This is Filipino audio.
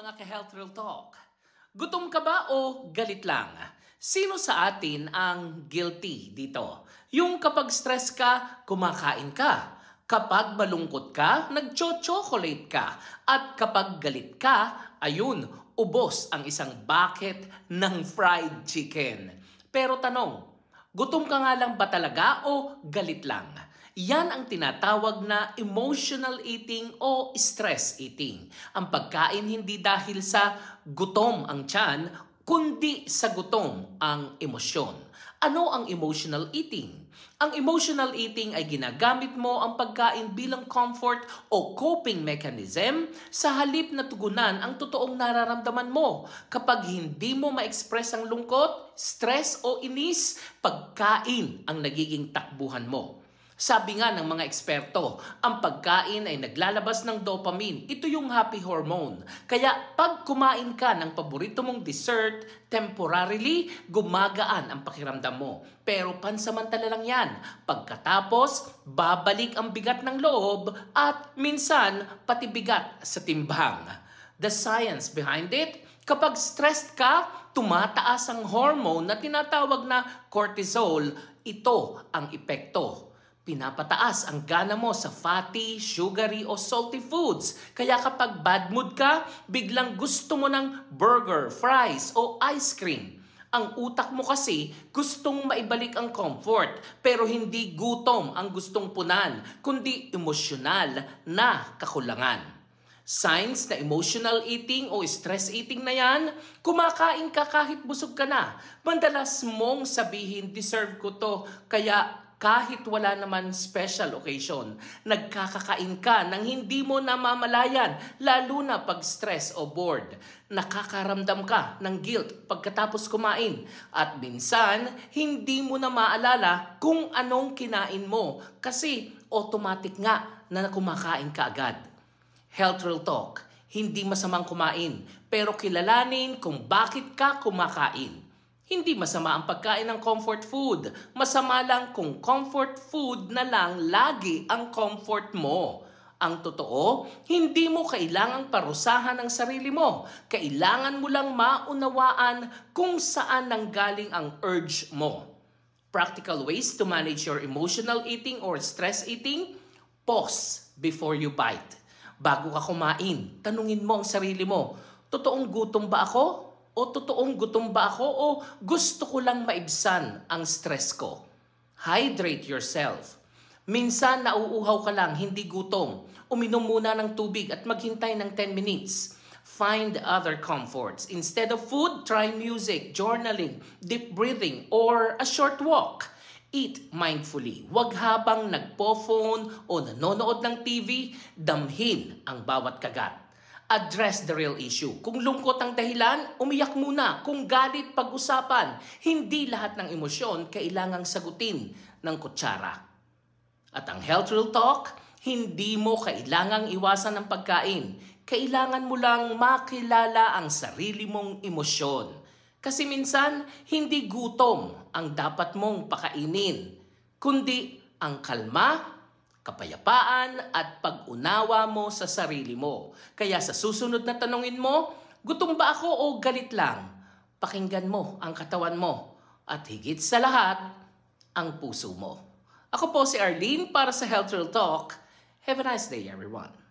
mga ka-Health Real Talk. Gutom ka ba o galit lang? Sino sa atin ang guilty dito? Yung kapag stress ka, kumakain ka. Kapag malungkot ka, nagcho-chocolate ka. At kapag galit ka, ayun, ubos ang isang bucket ng fried chicken. Pero tanong, gutom ka nga lang ba talaga o galit lang? Yan ang tinatawag na emotional eating o stress eating. Ang pagkain hindi dahil sa gutom ang tiyan, kundi sa gutom ang emosyon. Ano ang emotional eating? Ang emotional eating ay ginagamit mo ang pagkain bilang comfort o coping mechanism sa halip na tugunan ang totoong nararamdaman mo. Kapag hindi mo ma-express ang lungkot, stress o inis, pagkain ang nagiging takbuhan mo. Sabi nga ng mga eksperto, ang pagkain ay naglalabas ng dopamine. Ito yung happy hormone. Kaya pag kumain ka ng paborito mong dessert, temporarily gumagaan ang pakiramdam mo. Pero pansamantala lang yan. Pagkatapos, babalik ang bigat ng loob at minsan pati bigat sa timbang. The science behind it, kapag stressed ka, tumataas ang hormone na tinatawag na cortisol. Ito ang epekto. Pinapataas ang gana mo sa fatty, sugary o salty foods. Kaya kapag bad mood ka, biglang gusto mo ng burger, fries o ice cream. Ang utak mo kasi gustong maibalik ang comfort, pero hindi gutom ang gustong punan, kundi emosyonal na kakulangan. Signs na emotional eating o stress eating na yan, kumakain ka kahit busog ka na. Madalas mong sabihin, deserve ko to, kaya kahit wala naman special occasion, nagkakakain ka nang hindi mo namamalayan, lalo na pag stress o bored. Nakakaramdam ka ng guilt pagkatapos kumain at minsan hindi mo na maalala kung anong kinain mo kasi automatic nga na kumakain ka agad. Health Real Talk, hindi masamang kumain pero kilalanin kung bakit ka kumakain. Hindi masama ang pagkain ng comfort food. Masama lang kung comfort food na lang lagi ang comfort mo. Ang totoo, hindi mo kailangang parusahan ang sarili mo. Kailangan mo lang maunawaan kung saan nanggaling ang urge mo. Practical ways to manage your emotional eating or stress eating? Pause before you bite. Bago ka kumain, tanungin mo ang sarili mo, totoong gutom ba ako? O totoong gutom ba ako o gusto ko lang maibsan ang stress ko? Hydrate yourself. Minsan nauuhaw ka lang, hindi gutom. Uminom muna ng tubig at maghintay ng 10 minutes. Find other comforts. Instead of food, try music, journaling, deep breathing, or a short walk. Eat mindfully. Huwag habang nagpo-phone o nanonood ng TV, damhin ang bawat kagat. Address the real issue. Kung lungkot ang dahilan, umiyak muna. Kung galit, pag-usapan. Hindi lahat ng emosyon kailangang sagutin ng kutsara. At ang Health Real Talk, hindi mo kailangang iwasan ang pagkain. Kailangan mo lang makilala ang sarili mong emosyon. Kasi minsan, hindi gutom ang dapat mong pakainin, kundi ang kalma, kapayapaan at pag-unawa mo sa sarili mo. Kaya sa susunod na tanungin mo, gutom ba ako o galit lang? Pakinggan mo ang katawan mo at higit sa lahat, ang puso mo. Ako po si Arlene para sa Health Real Talk. Have a nice day everyone.